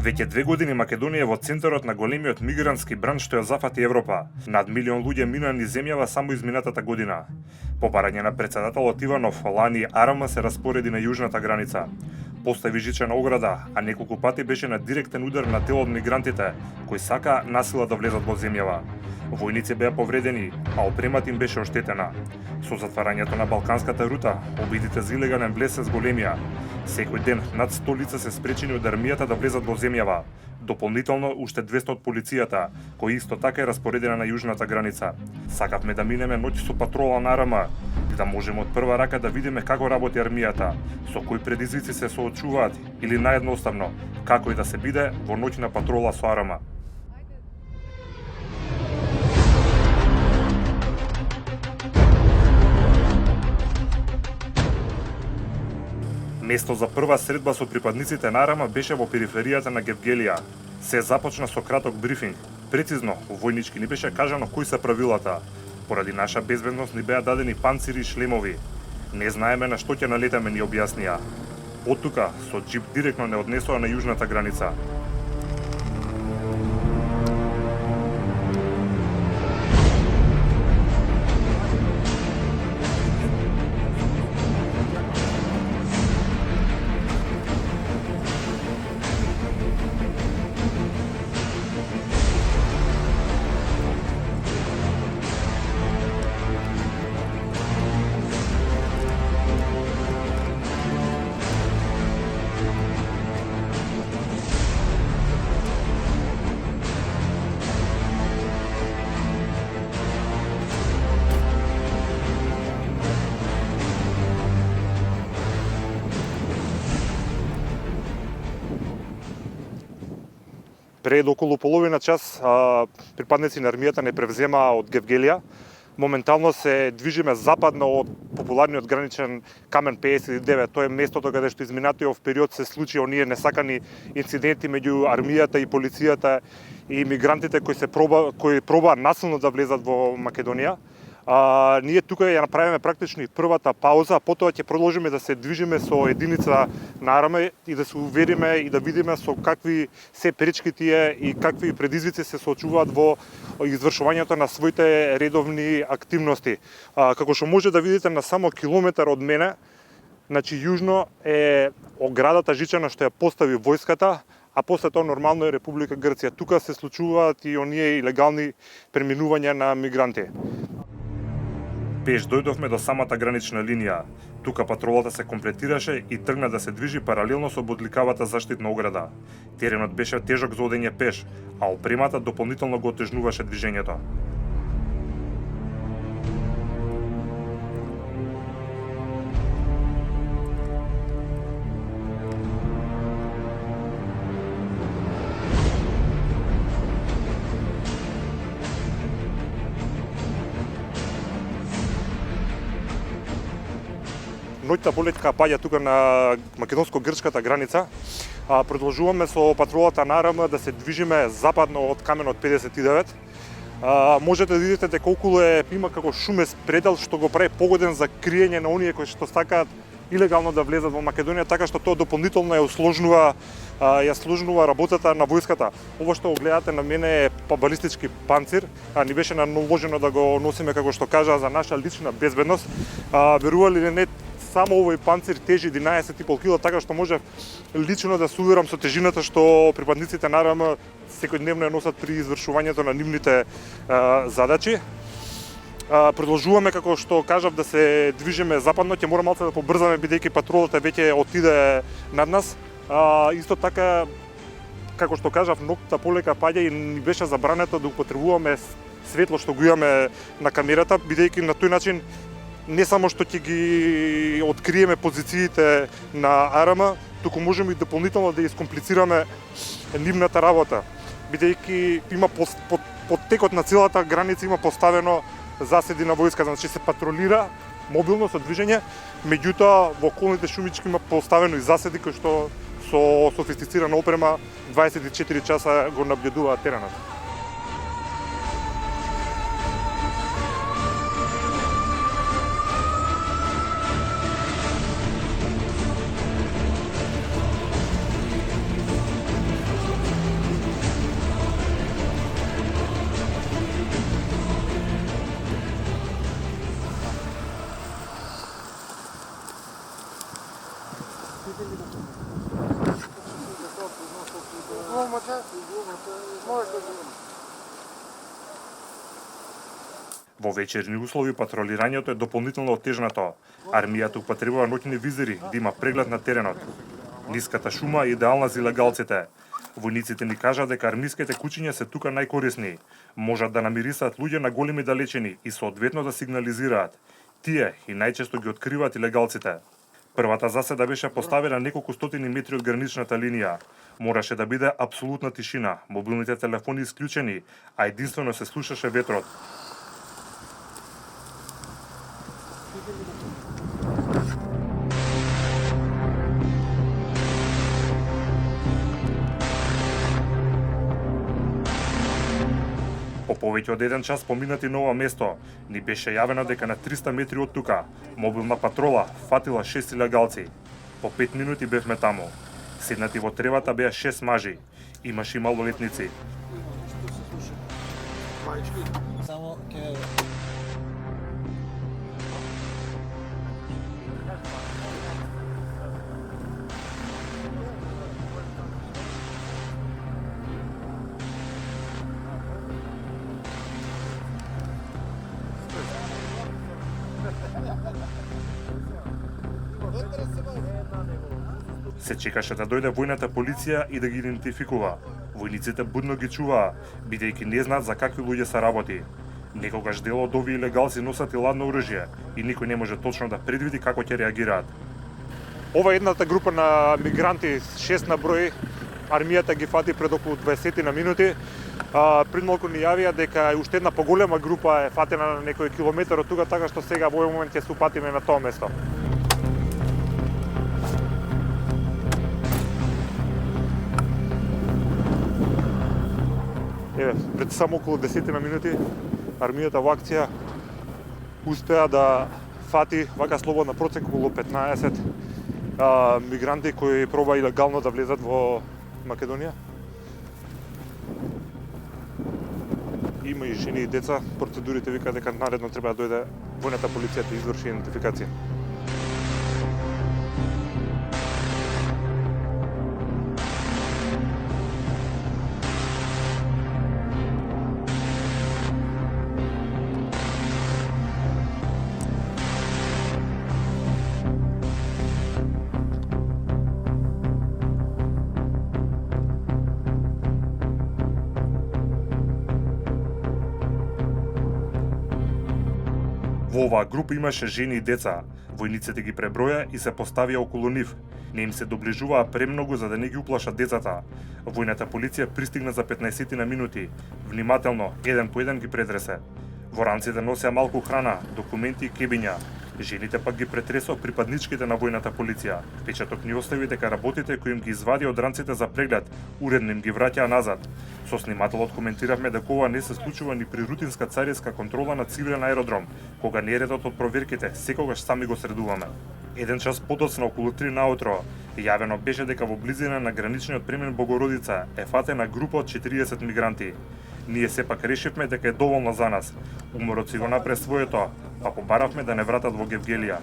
Веќе 2 години Македонија е во центарот на големиот мигрантски бран што ја зафати Европа. Над милион луѓе минаа низ земјава само изминатата година. По барање на претседателот Иванов, лани АРМ се распореди на јужната граница. Постави жичена ограда, а неколку пати беше на директен удар на дел од мигрантите, кои сака насила да влезат во земјава. Војници беа повредени, а опремата им беше оштетена. Со затварањето на Балканската рута, обидите за илегален влез се зголемија. Секој ден над 100 лица се спречени од армијата да влезат во земјава. Дополнително уште 200 од полицијата, кои исто така е распоредена на јужната граница. Сакавме да минеме ноќ со патрола на АРМ, и да можеме од прва рака да видиме како работи армијата, со кои предизвици се соочуваат или наедноставно, како и да се биде во ноќна патрола со АРМ. Место за прва средба со припадниците на АРМ беше во периферијата на Гевгелија. Се започна со краток брифинг. Прецизно, војнички ни беше кажано кои се правилата. Поради наша безбедност ни беа дадени панцири и шлемови. Не знаеме на што ќе налетаме, ни објаснија. Од тука, со джип директно не однесоа на јужната граница. Пред околу половина час припадници на армијата не превземаа од Гевгелија. Моментално се движиме западно од популарниот граничен Камен 59. Тоа е местото каде што изминатиот период се случи оние несакани инциденти меѓу армијата и полицијата и мигрантите кои пробаа насилно да влезат во Македонија. Ние тука ја направиме практично и првата пауза, потоа ќе продолжиме да се движиме со единица на АРМ и да се увериме и да видиме со какви се пречки тие и какви предизвици се соочуваат во извршувањето на своите редовни активности. Како што може да видите на само километар од мене, значи јужно е оградата жичена што ја постави војската, а после тоа нормално е Република Грција. Тука се случуваат и оние илегални преминувања на мигранти. Пеш дојдовме до самата гранична линија. Тука патролата се комплетираше и тргна да се движи паралелно со бодликавата заштитна ограда. Теренот беше тежок за одење пеш, а опремата дополнително го отежнуваше движењето. Ноќта болетка паѓа тука на македонско-грчката граница. Продолжуваме со патролата на АРМ да се движиме западно од Каменот 59. Можете да видите дека околу има како шумест предел што го прави погоден за криење на оние кои што сакаат илегално да влезат во Македонија, така што тоа дополнително ја сложнува работата на војската. Ово што го гледате на мене е балистички панцир, ни беше наложено да го носиме како што кажа за наша лична безбедност. Верували или не, само овој панцир тежи 11,5 кг, така што може лично да се уверам со тежината што припадниците на АРМ секојдневно ја носат при извршувањето на нивните задачи. Продолжуваме, како што кажав, да се движиме западно, ќе мора малку да побрзаме бидејќи патролата веќе отиде над нас. Исто така, како што кажав, ноќта полека паѓа и ни беше забрането да употребуваме светло што го имаме на камерата, бидејќи на тој начин не само што ќе ги откриеме позициите на АРМ, туку можеме и дополнително да искомплицираме нивната работа, бидејќи има под текот на целата граница има поставено заседи на војска, значи се патролира мобилно со движење, меѓутоа во околните шумички има поставено и заседи кои што со софистицирана опрема 24 часа го наблюдуваат теренот. Во вечерни услови патролирањето е дополнително оттежнато. Армијата употребува ноќни визири да има преглед на теренот. Ниската шума е идеална за илегалците. Војниците ни кажа дека армиските кучиња се тука најкорисни. Можат да намирисаат луѓе на големи далечини и соодветно да сигнализираат. Тие и најчесто ги откриваат илегалците. Првата заседа беше поставена неколку стотини метри од граничната линија. Мораше да биде апсолутна тишина, мобилните телефони исклучени, а единствено се слушаше ветрот. По повеќе од 1 час поминати на ова место, ни беше јавено дека на 300 метри од тука, мобилна патрола фатила 6 илегалци. По 5 минути бевме таму. Седнати во тревата беа 6 мажи. Имаше и малолетници. Само ќе се чекаше да дојде војната полиција и да ги идентификува. Војниците будно ги чуваа, бидејќи не знаат за какви луѓе се работи. Некогаш дел од овие илегалци носат и ладно оружје и никој не може точно да предвиди како ќе реагираат. Ова е едната група на мигранти, 6 на број. Армијата ги фати пред околу 20 на минути. Пред малку ни јавија дека уште една поголема група е фатена на некој километар од тука, така што сега во овој момент ќе се упатиме на тоа место. Пред само околу 10 на минути армијата во акција успеа да фати вака слободна процека околу 15 мигранти кои проба илегално да влезат во Македонија. Има и жени и деца. Процедурите вика дека наредно треба да дојде војната полиција да изврши идентификација. Во оваа група имаше жени и деца. Војниците ги преброја и се поставија околу нив. Не им се доближуваа премногу за да не ги уплашат децата. Војната полиција пристигна за 15 на минути. Внимателно, еден по еден ги претресе. Во ранците носеа малку храна, документи и кебиња. Жените пак ги претресоа припадничките на војната полиција. Печаток ни остави дека работите кои им ги извадија од ранците за преглед, уредно им ги враќаа назад. Со снимателот коментиравме дека ова не се случува ни при рутинска цариска контрола на цивилен аеродром, кога нередот од проверките секогаш сами го средуваме. 1 час подоцна, околу 3 наутро, јавено беше дека во близина на граничниот премен Богородица е фатена група од 40 мигранти. Ние сепак решивме дека е доволно за нас. Уморот си го напре своето, па побаравме да не вратат во Гевгелија.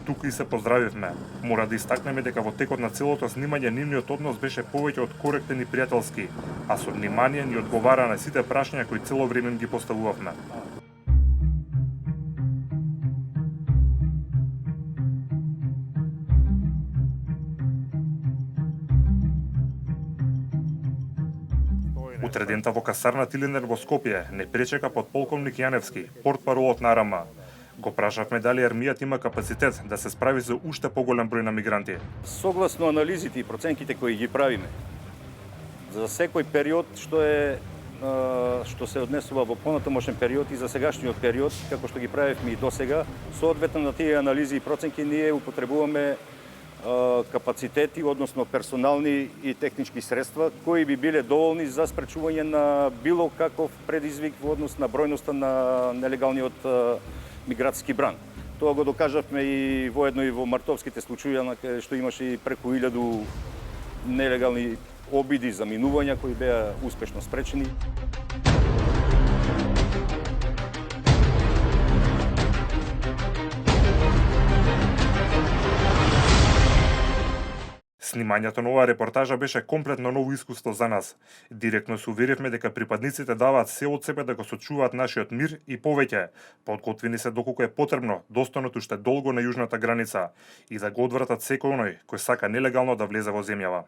Туку и се поздравивме. Мора да истакнеме дека во текот на целото снимање нивниот однос беше повеќе од коректен и пријателски, а со внимание ни одговара на сите прашања кои цело време ги поставувавме. Утредента во касарна Тилендер во Скопје не пречека подполковник Јаневски, портпаролот на РМ. Го прашавме дали армијата има капацитет да се справи за уште поголем број на мигранти. Согласно анализите и проценките кои ги правиме, за секој период што се однесува во понатамошен период и за сегашниот период, како што ги правевме и досега, соодветно на тие анализи и проценки ние употребуваме капацитети, односно персонални и технички средства, кои би биле доволни за спречување на било каков предизвик во однос на бројноста на нелегалниот миграцијски бран. Тоа го докажавме и воедно и во мартовските случаи, што имаше и преку 1000 нелегални обиди за минувања кои беа успешно спречени. Снимањето на оваа репортажа беше комплетно ново искуство за нас. Директно се уверивме дека припадниците даваат се од себе да го сочуваат нашиот мир и повеќе, подготвени се доколку е потребно да останат уште долго на јужната граница и да го одвратат секој оној кој сака нелегално да влезе во земјава.